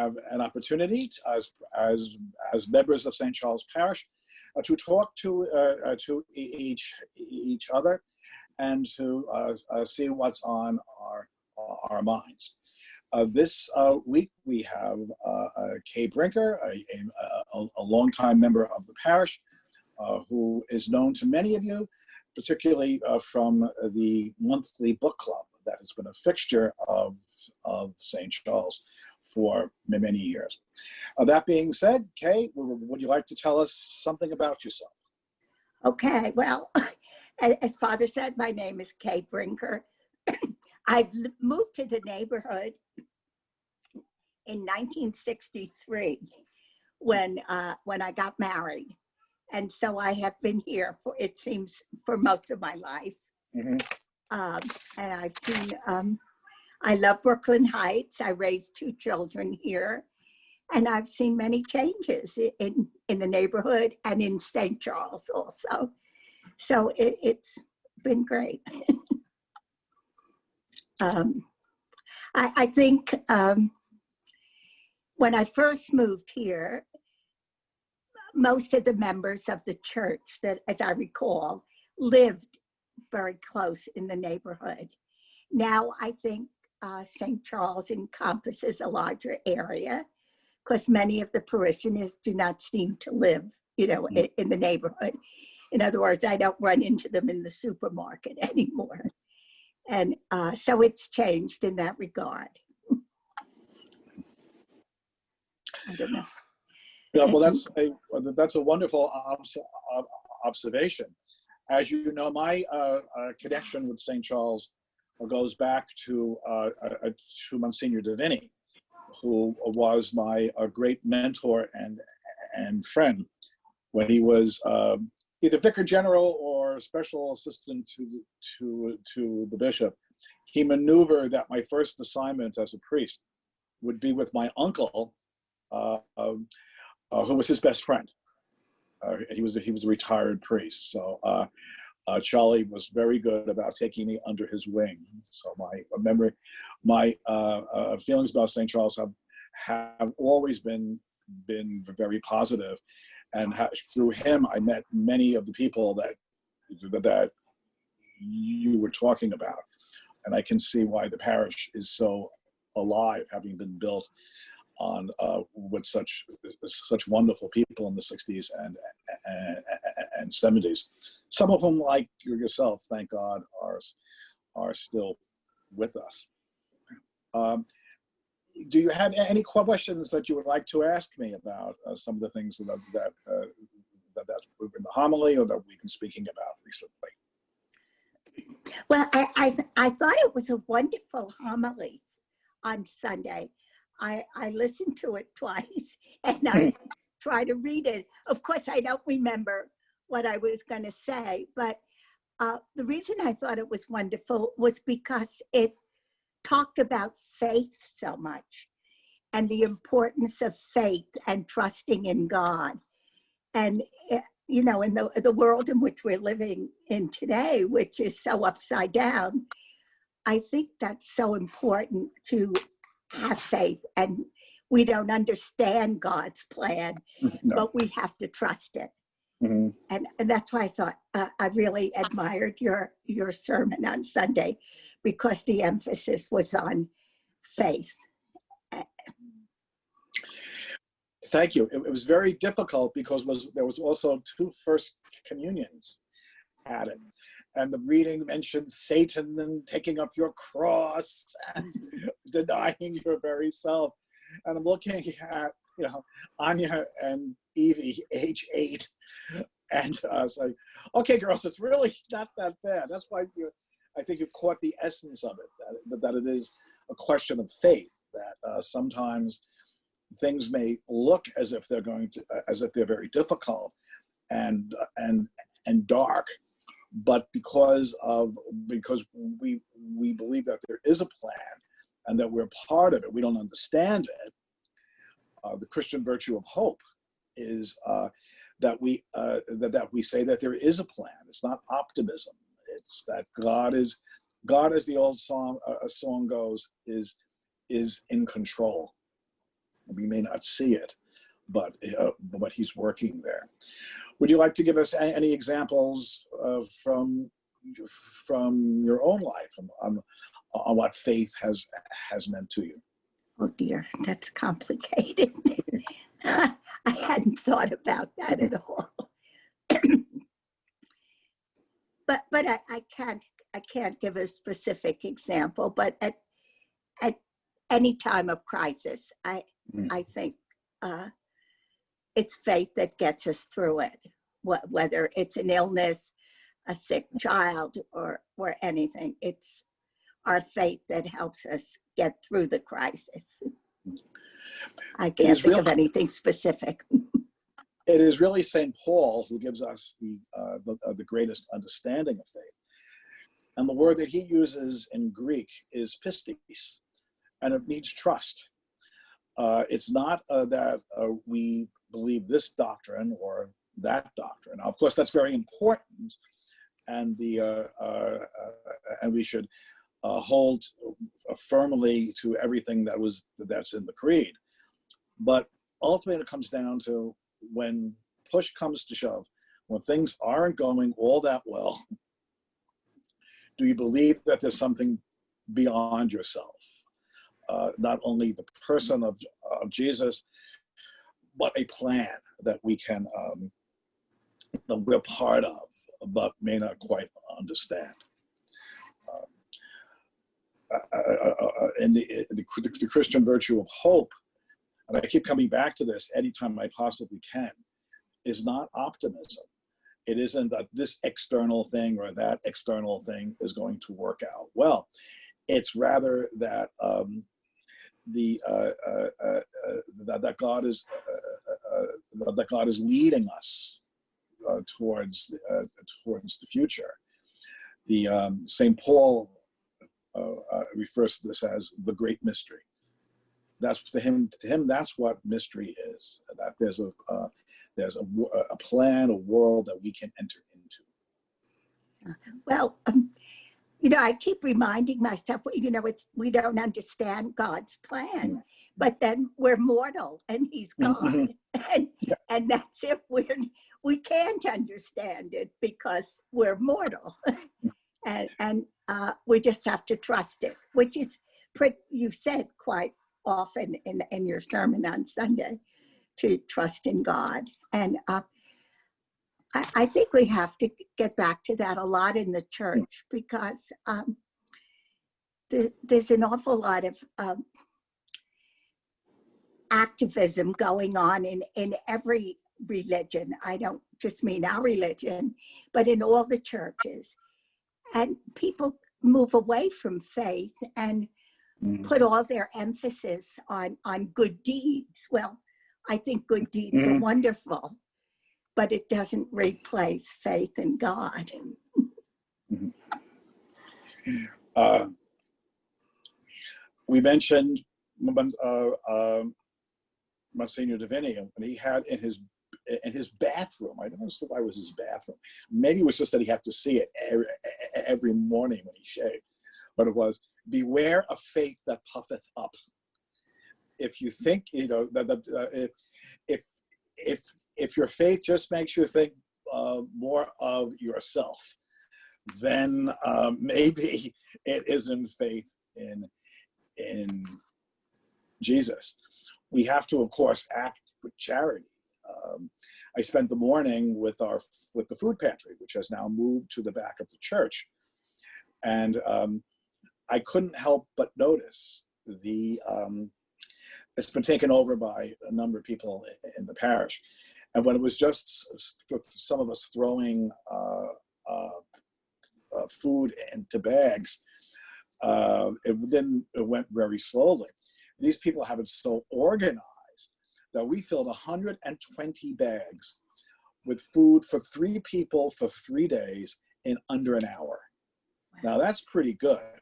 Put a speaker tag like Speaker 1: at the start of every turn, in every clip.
Speaker 1: have an opportunity as members of St. Charles Parish to talk to each other and to see what's on our minds. This week we have Kay Brinker, a longtime member of the parish, who is known to many of you, particularly from the monthly book club that has been a fixture of St. Charles for many years. That being said, Kay, would you like to tell us something about yourself?
Speaker 2: Okay, well, as Father said, my name is Kay Brinker. I've moved to the neighborhood in 1963 when I got married. And so I have been here for, it seems, for most of my life. Mm-hmm. And I've seen, I love Brooklyn Heights. I raised 2 children here. And I've seen many changes in the neighborhood and in St. Charles also. So it's been great. I think when I first moved here, most of the members of the church that, as I recall, lived very close in the neighborhood. Now I think St. Charles encompasses a larger area because many of the parishioners do not seem to live, in the neighborhood. In other words, I don't run into them in the supermarket anymore. And so it's changed in that regard. I don't know.
Speaker 1: Yeah, well, that's a wonderful observation. As you know, my connection with St. Charles goes back to Monsignor Davini, who was my great mentor and friend when he was either vicar general or special assistant to the bishop. He maneuvered that my first assignment as a priest would be with my uncle, who was his best friend. He was a retired priest, so Charlie was very good about taking me under his wing. So my feelings about St. Charles have always been very positive, and through him I met many of the people that you were talking about, and I can see why the parish is so alive, having been built on with such wonderful people in the 60s and 70s. Some of them, like yourself, thank God, are still with us. Do you have any questions that you would like to ask me about some of the things that we've been the homily or that we've been speaking about recently?
Speaker 2: Well, I thought it was a wonderful homily on Sunday. I listened to it twice and I try to read it. Of course, I don't remember what I was going to say, but the reason I thought it was wonderful was because it talked about faith so much and the importance of faith and trusting in God. And, in the world in which we're living in today, which is so upside down, I think that's so important to have faith. And we don't understand God's plan, no, but we have to trust it. Mm-hmm. And that's why I thought I really admired your sermon on Sunday, because the emphasis was on faith.
Speaker 1: Thank you. It was very difficult because there was also 2 first communions at it. And the reading mentioned Satan and taking up your cross and denying your very self. And I'm looking at, Anya and Evie, age 8. And I was like, okay, girls, it's really not that bad. That's why I think you caught the essence of it, that it is a question of faith, that sometimes things may look as if they're very difficult and dark, but because we believe that there is a plan and that we're part of it, we don't understand it. The Christian virtue of hope is that we say that there is a plan. It's not optimism. It's that God, as the old song goes, is in control. We may not see it, but he's working there. Would you like to give us any examples from your own life on what faith has meant to you?
Speaker 2: Oh dear, that's complicated. I hadn't thought about that at all. but I can't give a specific example. But at any time of crisis, I think it's faith that gets us through it. Whether it's an illness, a sick child, or anything, it's our faith that helps us get through the crisis. I can't think of anything specific.
Speaker 1: It is really St. Paul who gives us the greatest understanding of faith. And the word that he uses in Greek is pistis, and it means trust. It's not that we believe this doctrine or that doctrine. Now, of course, that's very important, and and we should hold firmly to everything that's in the creed. But ultimately, it comes down to when push comes to shove, when things aren't going all that well, do you believe that there's something beyond yourself? Not only the person of Jesus, but a plan that we can, that we're part of, but may not quite understand. In the Christian virtue of hope, and I keep coming back to this anytime I possibly can, is not optimism. It isn't that this external thing or that external thing is going to work out well. It's rather that that God is leading us towards the future. The St. Paul refers to this as the great mystery. That's to him. That's what mystery is. That there's a plan, a world that we can enter into.
Speaker 2: Well, I keep reminding myself, we don't understand God's plan, but then we're mortal and he's God. And that's it. We can't understand it because we're mortal. and we just have to trust it, which is you said quite often in your sermon on Sunday, to trust in God. And I think we have to get back to that a lot in the church, because there's an awful lot of activism going on in every religion. I don't just mean our religion, but in all the churches. And people move away from faith and put all their emphasis on good deeds. Well, I think good deeds are wonderful, but it doesn't replace faith in God.
Speaker 1: We mentioned Monsignor Divini, and he had in his bathroom, I don't know why it was his bathroom. Maybe it was just that he had to see it every morning when he shaved, but it was, beware of faith that puffeth up. If you think, if your faith just makes you think more of yourself, then maybe it isn't faith in Jesus. We have to, of course, act with charity. I spent the morning with the food pantry, which has now moved to the back of the church, and I couldn't help but notice it's been taken over by a number of people in the parish. And when it was just some of us throwing food into bags, it went very slowly. These people have it so organized that we filled 120 bags with food for 3 people for 3 days in under an hour. Now that's pretty good.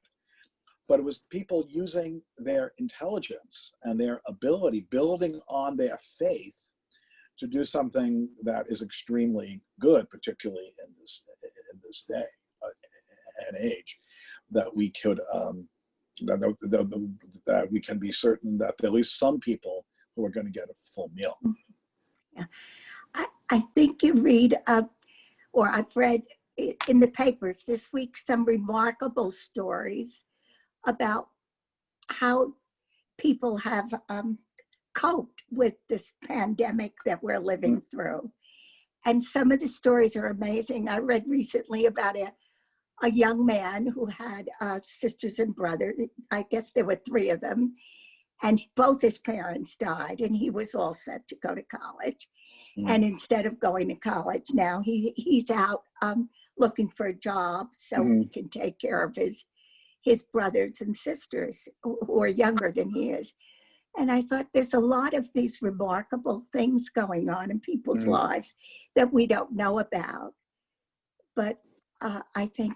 Speaker 1: But it was people using their intelligence and their ability, building on their faith, to do something that is extremely good, particularly in this day and age, that we could that we can be certain that at least some people who are going to get a full meal.
Speaker 2: Yeah. I think you read, or I've read in the papers this week, some remarkable stories about how people have coped with this pandemic that we're living through. And some of the stories are amazing. I read recently about a young man who had sisters and brothers. I guess there were three of them. And both his parents died, and he was all set to go to college. And instead of going to college now, he's out looking for a job so he can take care of his brothers and sisters who are younger than he is. And I thought there's a lot of these remarkable things going on in people's lives that we don't know about. But I think,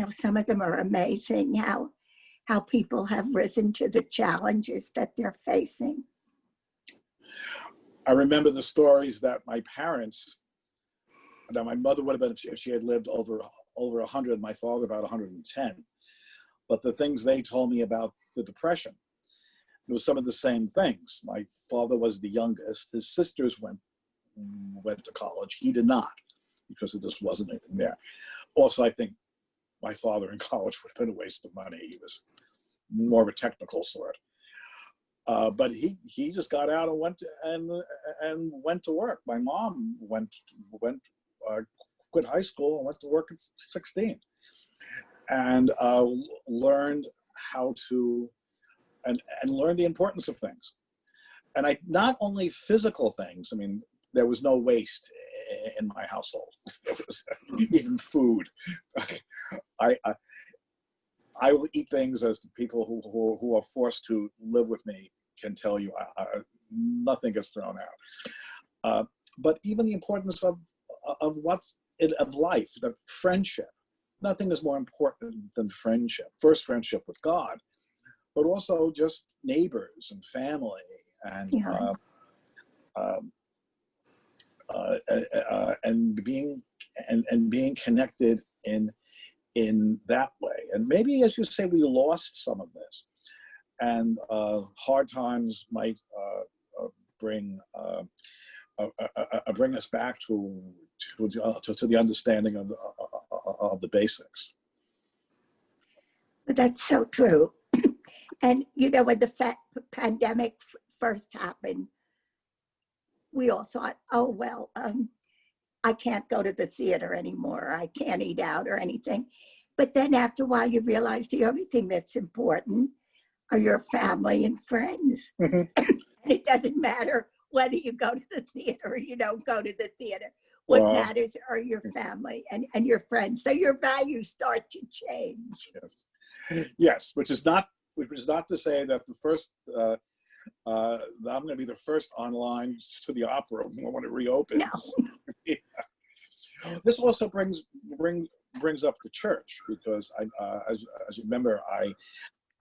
Speaker 2: some of them are amazing, how people have risen to the challenges that they're facing.
Speaker 1: I remember the stories that my parents, that my mother would have been if she had lived over 100, my father about 110. But the things they told me about the Depression, it was some of the same things. My father was the youngest. His sisters went to college. He did not, because there just wasn't anything there. Also, I think my father in college would have been a waste of money. He was more of a technical sort. But he just got out and went to work. My mom quit high school and went to work at 16, and learned how to and learn the importance of things. And not only physical things. I mean, there was no waste in my household. There was even food. I will eat things, as the people who are forced to live with me can tell you. Nothing gets thrown out. But even the importance of life, the friendship. Nothing is more important than friendship. First, friendship with God, but also just neighbors and family, and being connected in that way. And maybe, as you say, we lost some of this, and hard times might bring us back to the understanding of the basics.
Speaker 2: But that's so true. And when the pandemic first happened, we all thought, oh well, I can't go to the theater anymore. I can't eat out or anything. But then after a while, you realize the only thing that's important are your family and friends. And it doesn't matter whether you go to the theater or you don't go to the theater. What matters are your family and your friends. So your values start to change.
Speaker 1: Yes, which is not to say that the first, I'm going to be the first online to the opera when it reopens.
Speaker 2: No.
Speaker 1: Yeah. This also brings up the church, because as you remember,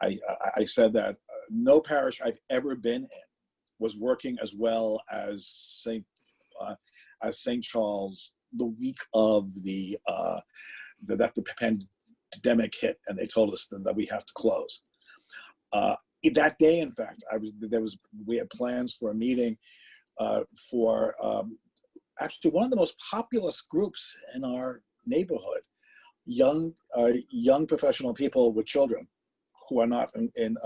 Speaker 1: I said that no parish I've ever been in was working as well as St. Charles the week of that the pandemic hit, and they told us that we have to close. That day, in fact, we had plans for a meeting for actually one of the most populous groups in our neighborhood, young professional people with children who are not in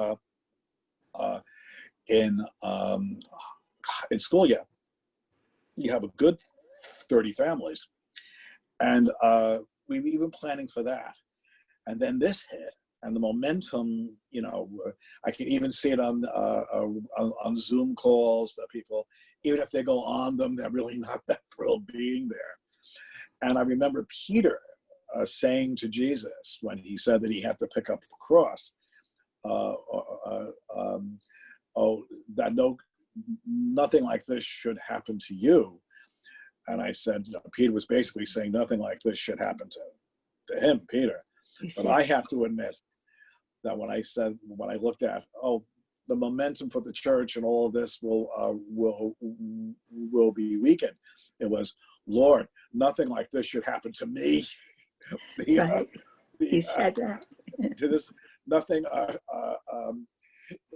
Speaker 1: school yet. You have a good 30 families, and we were even planning for that. And then this hit, and the momentum, I can even see it on Zoom calls that people, even if they go on them, they're really not that thrilled being there. And I remember Peter saying to Jesus, when he said that he had to pick up the cross, that nothing like this should happen to you. And I said, Peter was basically saying nothing like this should happen to him, Peter. But I have to admit that when I looked at, the momentum for the church and all of this will be weakened, it was, Lord, nothing like this should happen to me.
Speaker 2: Right. You said that.
Speaker 1: To this, nothing.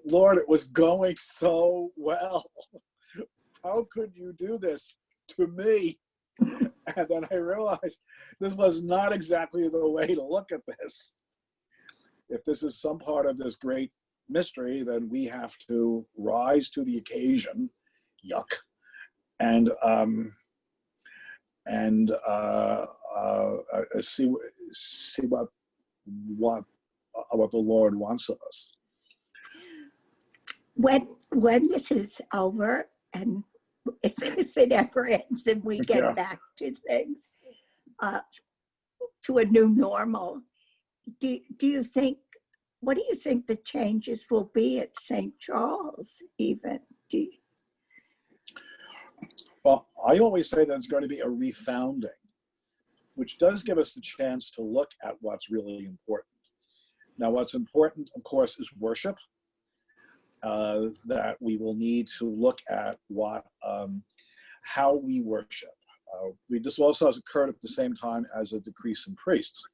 Speaker 1: Lord, it was going so well. How could you do this to me? And then I realized this was not exactly the way to look at this. If this is some part of this great mystery, then we have to rise to the occasion, yuck, and see what the Lord wants of us.
Speaker 2: When this is over, and if it ever ends and we get
Speaker 1: Yeah.
Speaker 2: back to things, to a new normal, do you think, what do you think the changes will be at St. Charles even?
Speaker 1: Well, I always say that it's going to be a refounding, which does give us the chance to look at what's really important. Now, what's important, of course, is worship. That we will need to look at how we worship. This also has occurred at the same time as a decrease in priests.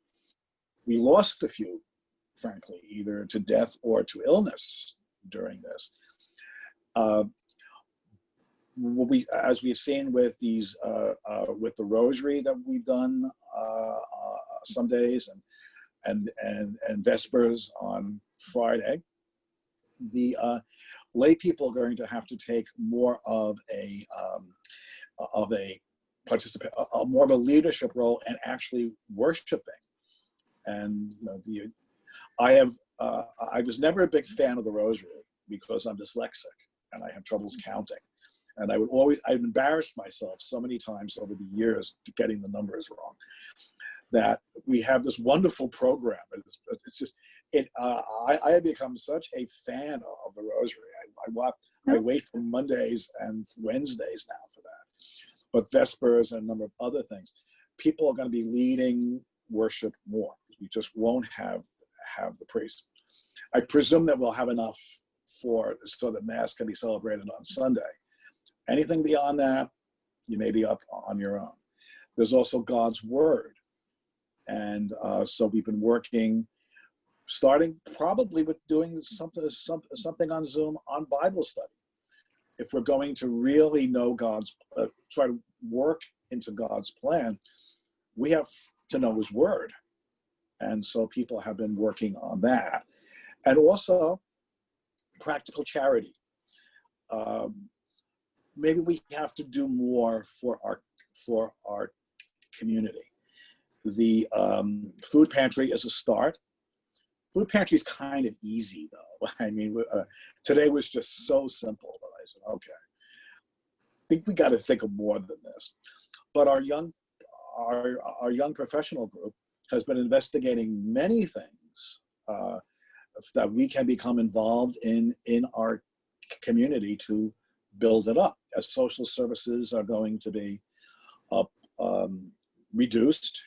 Speaker 1: We lost a few, frankly, either to death or to illness during this. As we've seen with these, with the rosary that we've done some days, and Vespers on Friday, the lay people are going to have to take more of a more of a leadership role and actually worshiping. And I was never a big fan of the rosary because I'm dyslexic and I have troubles counting. And I've embarrassed myself so many times over the years getting the numbers wrong, that we have this wonderful program. It's just, I have become such a fan of the rosary. I wait for Mondays and Wednesdays now for that. But Vespers and a number of other things, people are going to be leading worship more. We just won't have the priest. I presume that we'll have enough so that Mass can be celebrated on Sunday. Anything beyond that, you may be up on your own. There's also God's Word. And so we've been working, starting probably with doing something on Zoom on Bible study. If we're going to really know try to work into God's plan, we have to know His Word. And so people have been working on that. And also practical charity. Maybe we have to do more for our community. The food pantry is a start. Food pantry is kind of easy, though. I mean, today was just so simple that I said, okay, I think we got to think of more than this. But our young professional group has been investigating many things that we can become involved in our community to build it up, as social services are going to be reduced.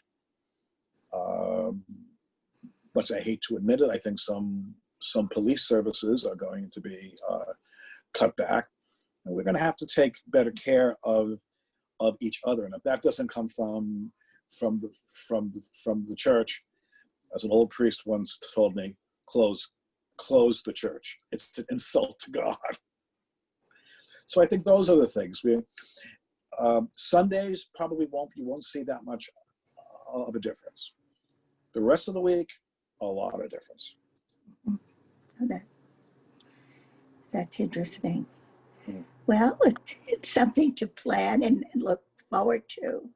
Speaker 1: Much I hate to admit it, I think some police services are going to be cut back, and we're going to have to take better care of each other. And if that doesn't come from the church, as an old priest once told me, close the church. It's an insult to God. So I think those are the things. Sundays probably you won't see that much of a difference. The rest of the week, a lot of difference.
Speaker 2: Okay. That's interesting.
Speaker 1: Mm.
Speaker 2: Well, it's something to plan and look forward to.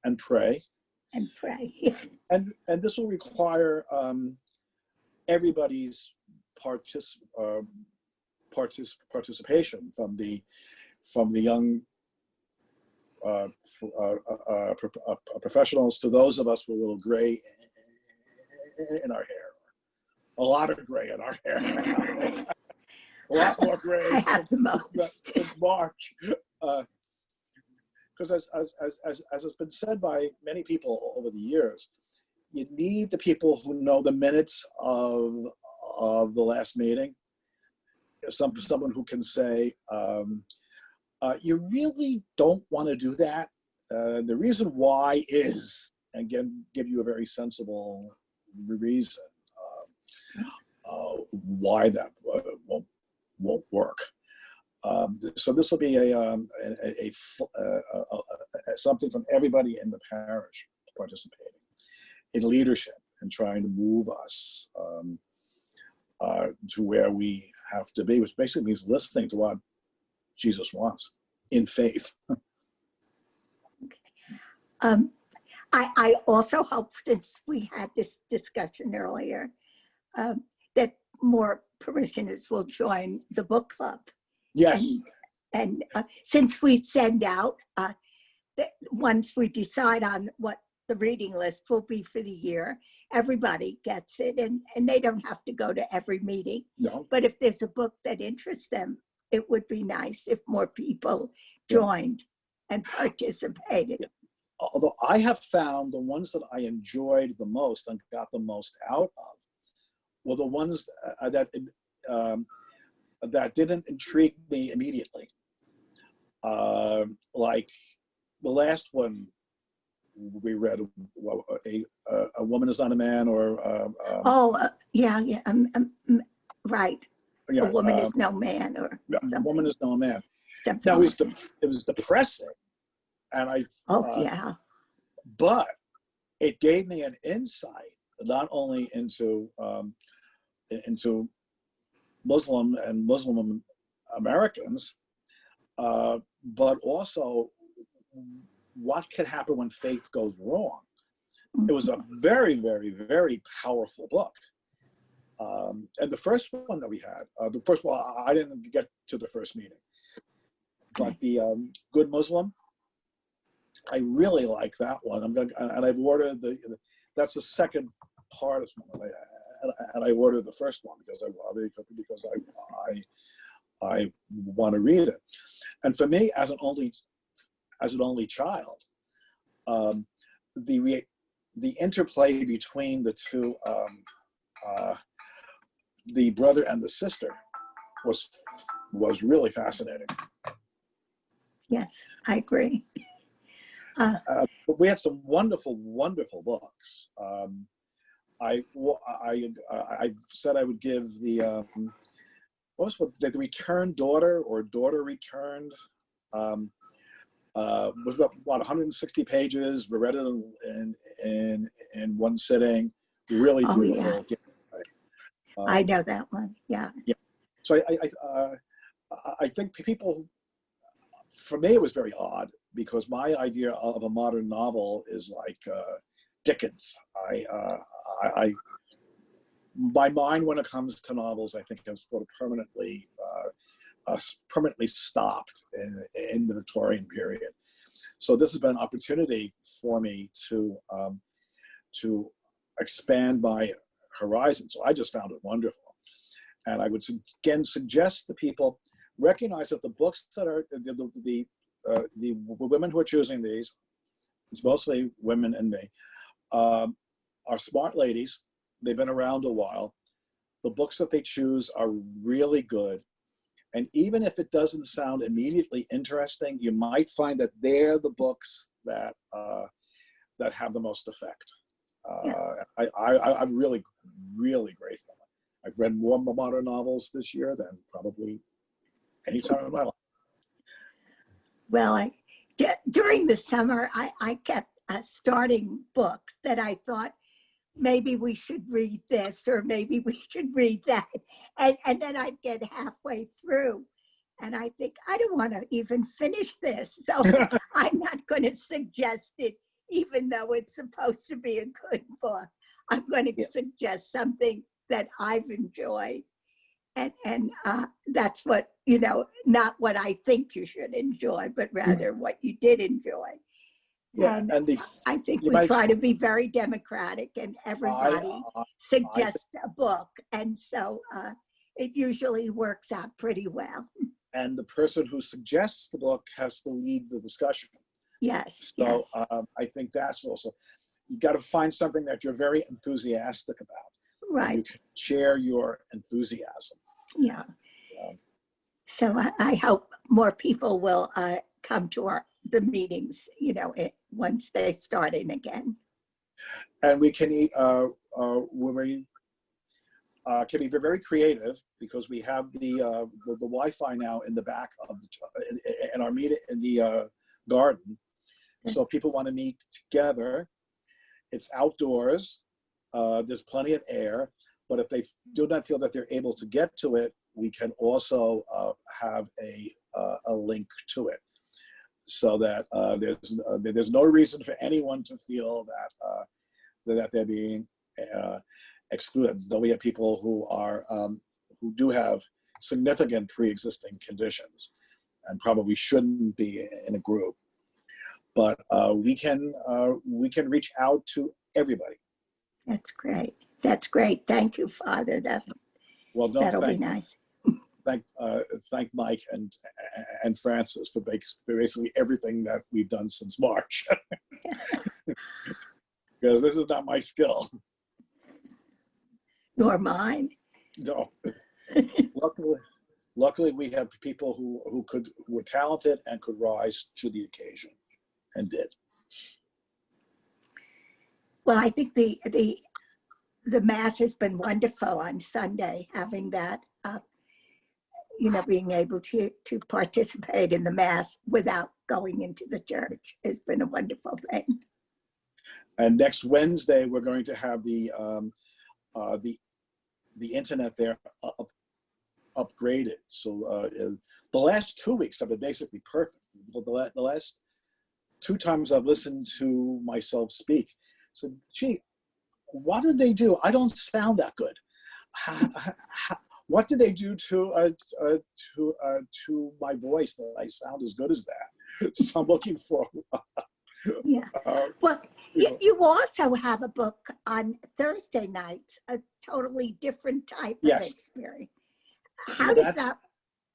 Speaker 1: And pray.
Speaker 2: And pray.
Speaker 1: And this will require everybody's participation from the young professionals to those of us with a little gray in our hair. A lot of gray in our hair. A lot more gray
Speaker 2: I have the most.
Speaker 1: in March. Because as has been said by many people over the years, you need the people who know the minutes of the last meeting. Someone who can say, you really don't want to do that. The reason why is, and again, give you a very sensible reason why that won't won't work. So this will be something from everybody in the parish participating in leadership and trying to move us to where we have to be, which basically means listening to what Jesus wants in faith.
Speaker 2: I also hope, since we had this discussion earlier, that more parishioners will join the book club.
Speaker 1: Yes.
Speaker 2: And since we send out, once we decide on what the reading list will be for the year, everybody gets it, and they don't have to go to every meeting.
Speaker 1: No.
Speaker 2: But if there's a book that interests them, it would be nice if more people joined and participated.
Speaker 1: Yeah. Although I have found the ones that I enjoyed the most and got the most out of were the ones that didn't intrigue me immediately. Like the last one we read, a woman is not a man, or right.
Speaker 2: Yeah, a woman is no man, or something.
Speaker 1: A woman is no man.
Speaker 2: Something
Speaker 1: Now it was depressing, and but it gave me an insight not only into Muslim and Muslim Americans, but also what can happen when faith goes wrong. It was a very, very, very powerful book. And the first one that we had, I didn't get to the first meeting, but the Good Muslim, I really like that one. And I've ordered that's the second part of it, and I ordered the first one because I want to read it. And for me, as an only child, the interplay between the two, the brother and the sister, was really fascinating.
Speaker 2: Yes, I agree.
Speaker 1: But we had some wonderful, wonderful books. I said I would give the the Returned Daughter, or Daughter Returned. Was about 160 pages. We read it in one sitting. Really beautiful.
Speaker 2: Yeah. I know that one. Yeah.
Speaker 1: Yeah. So I think people, for me, it was very odd, because my idea of a modern novel is like Dickens. My mind, when it comes to novels, I think has sort of permanently stopped in the Victorian period. So this has been an opportunity for me to expand my horizon. So I just found it wonderful, and I would again suggest to people recognize that the books that are the women who are choosing these, it's mostly women and me, are smart ladies. They've been around a while. The books that they choose are really good. And even if it doesn't sound immediately interesting, you might find that they're the books that have the most effect. I'm really, really grateful. I've read more modern novels this year than probably any time in my life.
Speaker 2: Well, during the summer, I kept starting books that I thought, maybe we should read this, or maybe we should read that. And then I'd get halfway through and I think, I don't want to even finish this. So I'm not going to suggest it, even though it's supposed to be a good book. I'm going to suggest something that I've enjoyed. And that's what, not what I think you should enjoy, but rather what you did enjoy.
Speaker 1: Yeah,
Speaker 2: and I think we try to be very democratic, and everybody suggests a book. And so it usually works out pretty well.
Speaker 1: And the person who suggests the book has to lead the discussion.
Speaker 2: Yes.
Speaker 1: So
Speaker 2: yes.
Speaker 1: I think that's also, you got to find something that you're very enthusiastic about.
Speaker 2: Right.
Speaker 1: You can share your enthusiasm.
Speaker 2: Yeah. So I hope more people will come to the meetings, once they start in again.
Speaker 1: And we can eat, when we can be very creative because we have the Wi-Fi now in the back of in our meet in the garden. So if people want to meet together, it's outdoors. There's plenty of air, but if they do not feel that they're able to get to it, we can also have a link to it, so that there's no reason for anyone to feel that they're being excluded. Though we have people who do have significant pre-existing conditions and probably shouldn't be in a group, but we can reach out to everybody.
Speaker 2: That's great. That's great. Thank you, Father. That'll be nice.
Speaker 1: Thank Mike and Francis for basically everything that we've done since March. Because this is not my skill.
Speaker 2: Nor mine.
Speaker 1: No. Luckily, we have people who were talented and could rise to the occasion, and did.
Speaker 2: Well, I think the Mass has been wonderful on Sunday, having that, being able to participate in the Mass without going into the church has been a wonderful thing.
Speaker 1: And next Wednesday, we're going to have the internet there upgraded. So the last 2 weeks have been basically perfect. The last 2 times I've listened to myself speak, so gee, what did they do? I don't sound that good. What did they do to my voice that I sound as good as that? So I'm looking for.
Speaker 2: Yeah. Well, you also have a book on Thursday nights, a totally different type of experience. How does that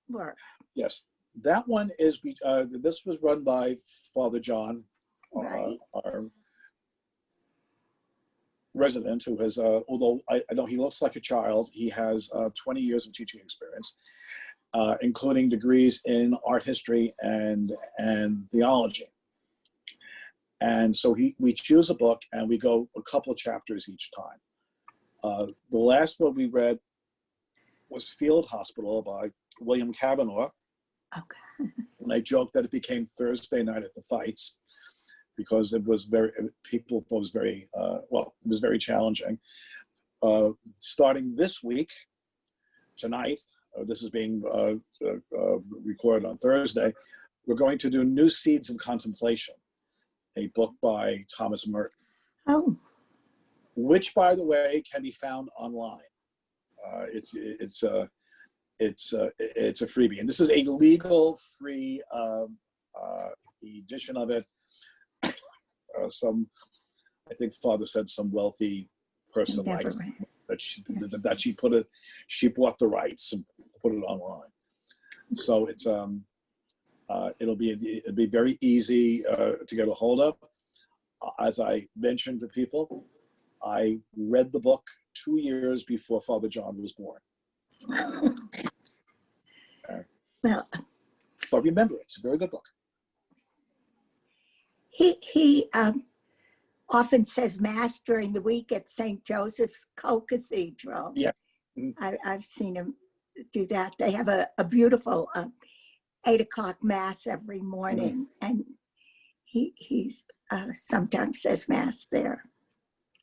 Speaker 2: work?
Speaker 1: Yes, that one is. This was run by Father John,
Speaker 2: right.
Speaker 1: Our resident, who has, although I know he looks like a child, he has 20 years of teaching experience, including degrees in art history and theology. And so we choose a book and we go a couple of chapters each time. The last one we read was Field Hospital by William Cavanaugh.
Speaker 2: Okay.
Speaker 1: And I joked that it became Thursday night at the fights because people thought it was very, it was very challenging. Starting this week, tonight, this is being recorded on Thursday, we're going to do New Seeds in Contemplation, a book by Thomas Merton.
Speaker 2: Oh.
Speaker 1: Which, by the way, can be found online. It's a freebie, and this is a legal free edition of it. I think Father said some wealthy person liked that she bought the rights and put it online. So it's it'll be very easy to get a hold of. As I mentioned to people, I read the book 2 years before Father John was born.
Speaker 2: Well,
Speaker 1: but remember, it's a very good book.
Speaker 2: He often says Mass during the week at St. Joseph's Co-Cathedral.
Speaker 1: Yeah.
Speaker 2: I've seen him do that. They have a beautiful 8 o'clock Mass every morning, and he's sometimes says Mass there.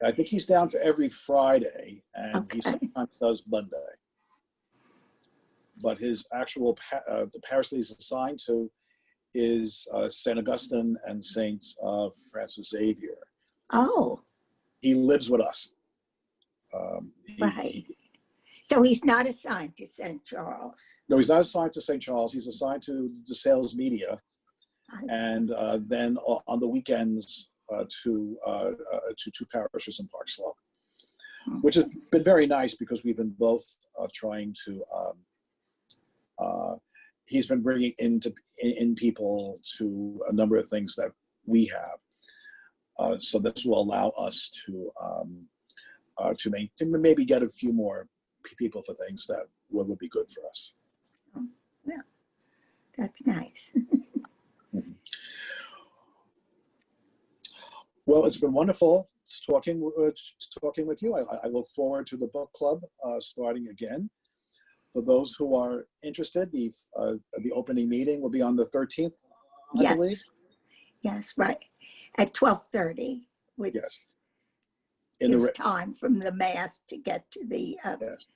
Speaker 1: I think he's down for every Friday, and he sometimes does Monday. But his actual, the parish that he's assigned to is St. Augustine and St. Francis Xavier.
Speaker 2: Oh.
Speaker 1: He lives with us.
Speaker 2: Right. So he's not assigned to St. Charles.
Speaker 1: No, he's not assigned to St. Charles. He's assigned to the Sales Media, and then on the weekends to 2 parishes in Park Slope, which has been very nice because we've been both trying to. He's been bringing in people to a number of things that we have, so this will allow us to maybe get a few more people for things that would be good for us.
Speaker 2: Oh, yeah, that's nice.
Speaker 1: Well, it's been wonderful talking with you. I look forward to the book club starting again. For those who are interested, the opening meeting will be on the 13th, I
Speaker 2: Yes.
Speaker 1: believe.
Speaker 2: Yes, right. At 12:30, which
Speaker 1: Yes.
Speaker 2: gives time from the mass to get to the
Speaker 1: Yes.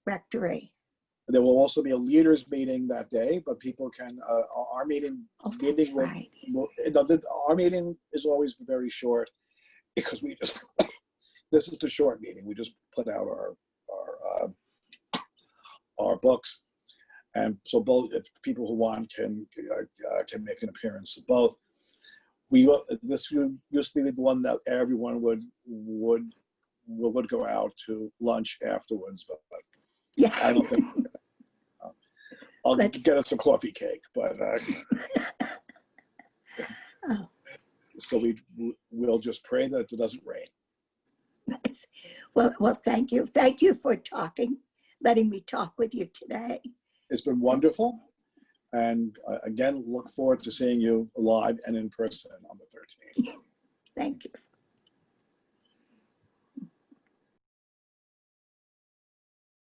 Speaker 2: rectory.
Speaker 1: There will also be a leaders meeting that day, but people can, our meeting,
Speaker 2: Oh, that's right.
Speaker 1: our meeting is always very short because we just, this is the short meeting. We just put out our books. And so both, if people who want can make an appearance of both. This used to be the one that everyone would go out to lunch afterwards, but
Speaker 2: Yeah.
Speaker 1: I don't think I'll get us a coffee cake, but
Speaker 2: Oh,
Speaker 1: so we'll just pray that it doesn't rain.
Speaker 2: nice. Well, thank you. Thank you for letting me talk with you today.
Speaker 1: It's been wonderful. And again, look forward to seeing you live and in person on the 13th.
Speaker 2: Thank you.